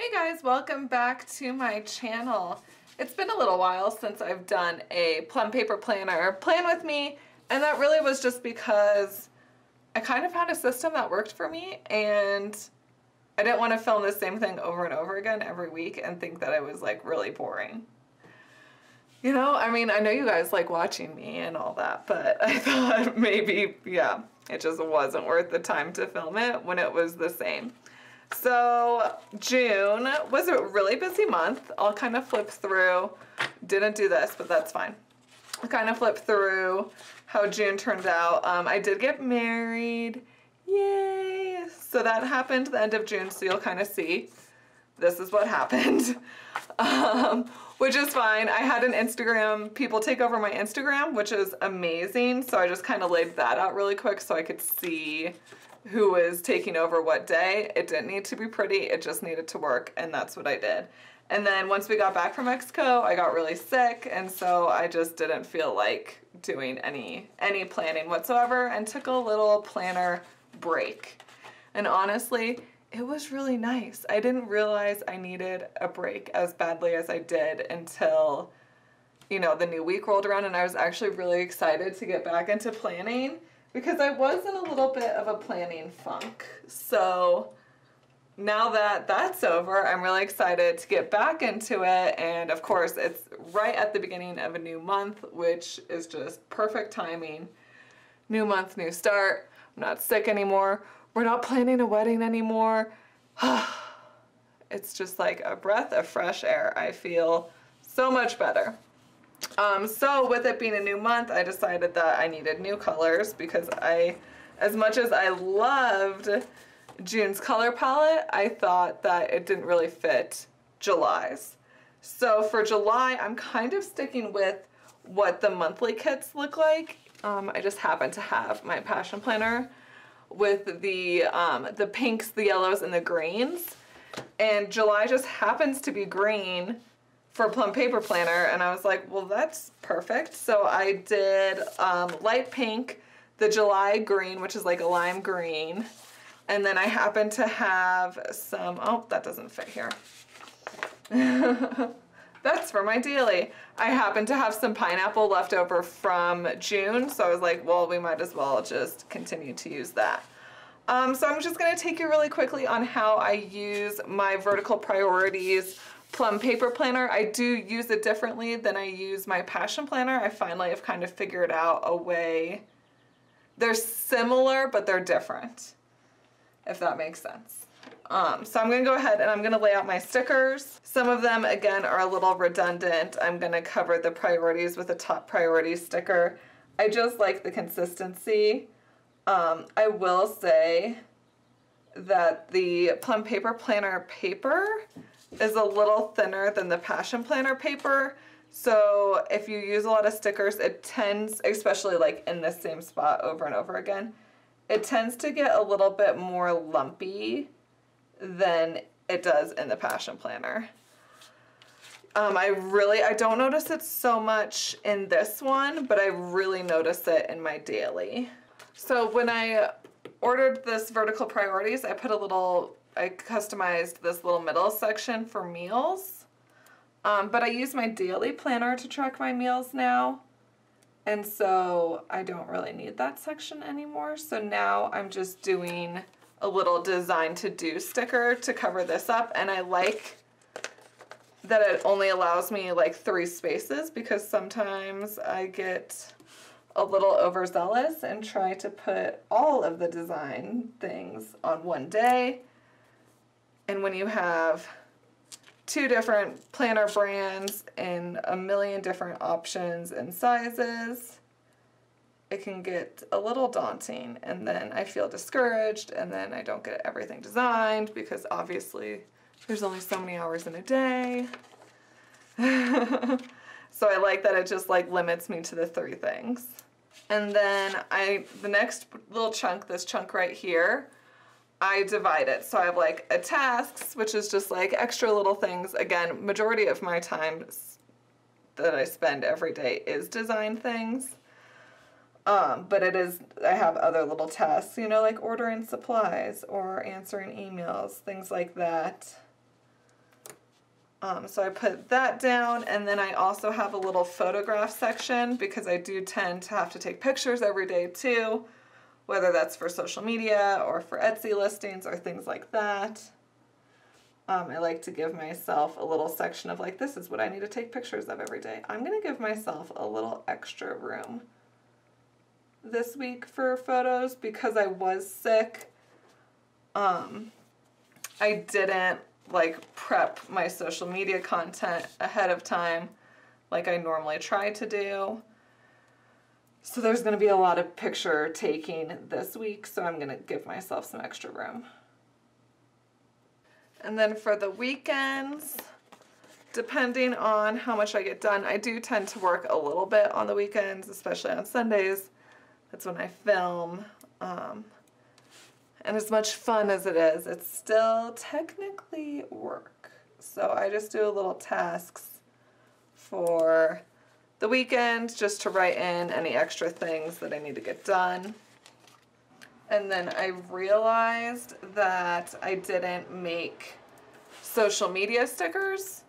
Hey guys, welcome back to my channel. It's been a little while since I've done a Plum paper planner plan with me, and that really was just because I kind of found a system that worked for me and I didn't want to film the same thing over and over again every week and think that it was like really boring. You know, I mean, I know you guys like watching me and all that, but I thought maybe, yeah, it just wasn't worth the time to film it when it was the same. So June was a really busy month. I'll kind of flip through, didn't do this, but that's fine. I'll kind of flip through how June turned out. I did get married, yay! So that happened the end of June, so you'll kind of see this is what happened, which is fine. I had an Instagram, people take over my Instagram, which is amazing. So I just kind of laid that out really quick so I could see who was taking over what day. It didn't need to be pretty, it just needed to work, and that's what I did. And then once we got back from Mexico, I got really sick, and so I just didn't feel like doing any planning whatsoever and took a little planner break. And honestly, it was really nice. I didn't realize I needed a break as badly as I did until, you know, the new week rolled around, and I was actually really excited to get back into planning because I was in a little bit of a planning funk. So now that that's over, I'm really excited to get back into it. And of course, it's right at the beginning of a new month, which is just perfect timing. New month, new start. I'm not sick anymore. We're not planning a wedding anymore. It's just like a breath of fresh air. I feel so much better. So with it being a new month, I decided that I needed new colors because as much as I loved June's color palette, I thought that it didn't really fit July's. So for July, I'm kind of sticking with what the monthly kits look like. I just happen to have my passion planner with the pinks, the yellows, and the greens. And July just happens to be green for Plum paper planner, and I was like, well, that's perfect. So I did light pink, the July green, which is like a lime green, and then I happen to have some, oh, that doesn't fit here. That's for my daily. I happen to have some pineapple left over from June, so I was like, well, we might as well just continue to use that. So I'm just gonna take you really quickly on how I use my vertical priorities Plum paper planner. I do use it differently than I use my passion planner. I finally have kind of figured out a way. They're similar, but they're different, if that makes sense. So I'm gonna go ahead and I'm gonna lay out my stickers. Some of them, again, are a little redundant. I'm gonna cover the priorities with a top priority sticker. I just like the consistency. I will say that the Plum paper planner paper is a little thinner than the passion planner paper. So if you use a lot of stickers, it tends, especially like in the same spot over and over again, it tends to get a little bit more lumpy than it does in the passion planner. I don't notice it so much in this one, but I really notice it in my daily. So when I ordered this vertical priorities, I customized this little middle section for meals, but I use my daily planner to track my meals now, and so I don't really need that section anymore. So now I'm just doing a little design to do sticker to cover this up, and I like that it only allows me like 3 spaces because sometimes I get a little overzealous and try to put all of the design things on one day. And when you have 2 different planner brands and a million different options and sizes, it can get a little daunting, and then I feel discouraged, and then I don't get everything designed because obviously there's only so many hours in a day. So I like that it just like limits me to the 3 things. And then the next little chunk, this chunk right here, I divide it. So I have like a tasks, which is just like extra little things. Again, majority of my time that I spend every day is design things. But I have other little tasks, you know, like ordering supplies or answering emails, things like that. So I put that down, and then I also have a little photograph section because I do tend to have to take pictures every day too, whether that's for social media or for Etsy listings or things like that. I like to give myself a little section of like, this is what I need to take pictures of every day. I'm going to give myself a little extra room this week for photos because I was sick. I didn't like prep my social media content ahead of time like I normally try to do. So there's going to be a lot of picture taking this week, so I'm going to give myself some extra room. And then for the weekends, depending on how much I get done, I do tend to work a little bit on the weekends, especially on Sundays. That's when I film. And as much fun as it is, it's still technically work. So I just do a little tasks for the weekend just to write in any extra things that I need to get done. And then I realized that I didn't make social media stickers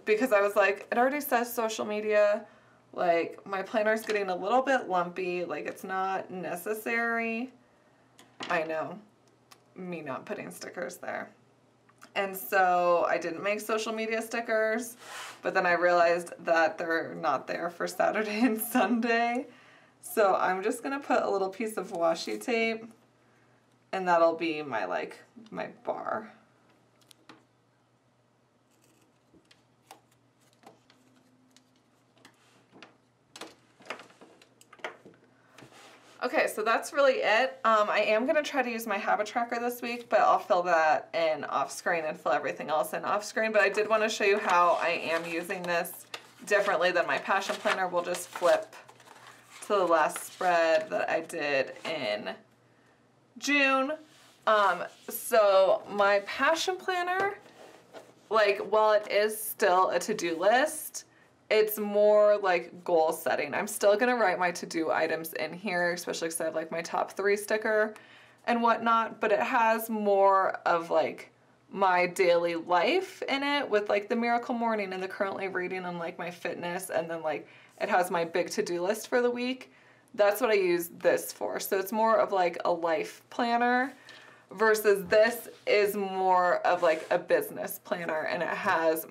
because I was like, it already says social media. Like, my planner's getting a little bit lumpy. Like, it's not necessary. I know, me not putting stickers there. And so I didn't make social media stickers, but then I realized that they're not there for Saturday and Sunday. So I'm just gonna put a little piece of washi tape, and that'll be my my bar. Okay, so that's really it. I am going to try to use my habit tracker this week, but I'll fill that in off screen and fill everything else in off screen. But I did want to show you how I am using this differently than my passion planner. We'll just flip to the last spread that I did in June. So my passion planner, like, while it is still a to-do list, it's more like goal setting. I'm still gonna write my to-do items in here, especially because I have like my top 3 sticker and whatnot, but it has more of like my daily life in it with like the miracle morning and the currently reading and like my fitness, and then like it has my big to-do list for the week. That's what I use this for. So it's more of like a life planner versus this is more of like a business planner, and it has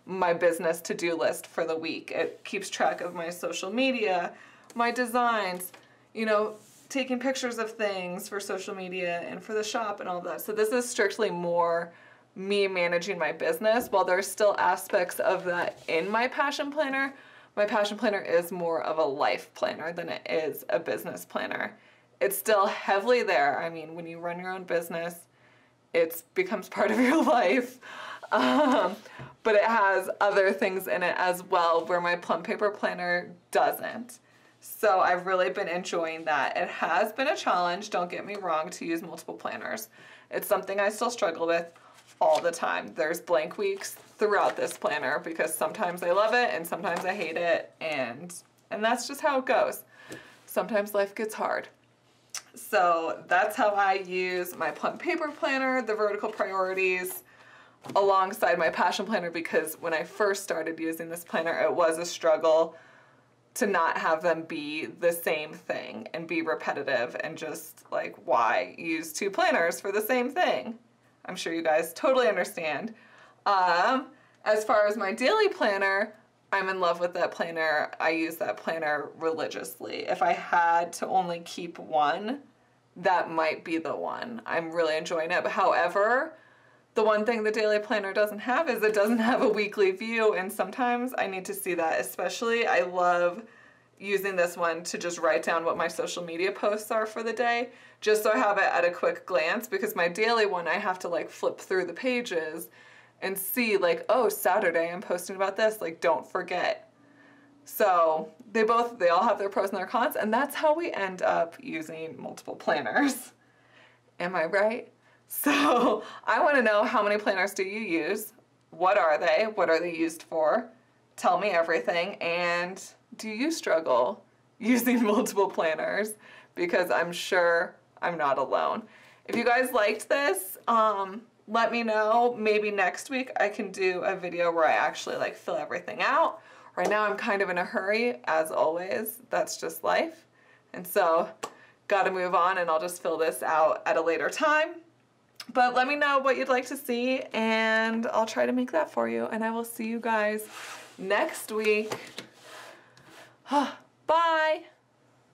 my business to-do list for the week. It keeps track of my social media, my designs, you know, taking pictures of things for social media and for the shop and all that. So this is strictly more me managing my business. While there's still aspects of that in my passion planner, my passion planner is more of a life planner than it is a business planner. It's still heavily there. I mean, when you run your own business, it becomes part of your life. But it has other things in it as well where my Plum paper planner doesn't. So I've really been enjoying that. It has been a challenge, don't get me wrong, to use multiple planners. It's something I still struggle with all the time. There's blank weeks throughout this planner because sometimes I love it and sometimes I hate it, and that's just how it goes. Sometimes life gets hard. So that's how I use my Plum paper planner, the vertical priorities, alongside my passion planner, because when I first started using this planner, it was a struggle to not have them be the same thing and be repetitive and just like, why use 2 planners for the same thing? I'm sure you guys totally understand. As far as my daily planner, I'm in love with that planner. I use that planner religiously. If I had to only keep one, that might be the one. I'm really enjoying it. But however, the one thing the daily planner doesn't have is it doesn't have a weekly view, and sometimes I need to see that. Especially, I love using this one to just write down what my social media posts are for the day, just so I have it at a quick glance, because my daily one, I have to like flip through the pages and see like, oh, Saturday I'm posting about this, like, don't forget. So they all have their pros and their cons, and that's how we end up using multiple planners. Am I right? So I want to know, how many planners do you use? What are they? What are they used for? Tell me everything. And do you struggle using multiple planners? Because I'm sure I'm not alone. If you guys liked this, let me know. Maybe next week I can do a video where I actually like fill everything out. Right now I'm kind of in a hurry, as always. That's just life. And so got to move on, and I'll just fill this out at a later time. But let me know what you'd like to see, and I'll try to make that for you. And I will see you guys next week. Bye.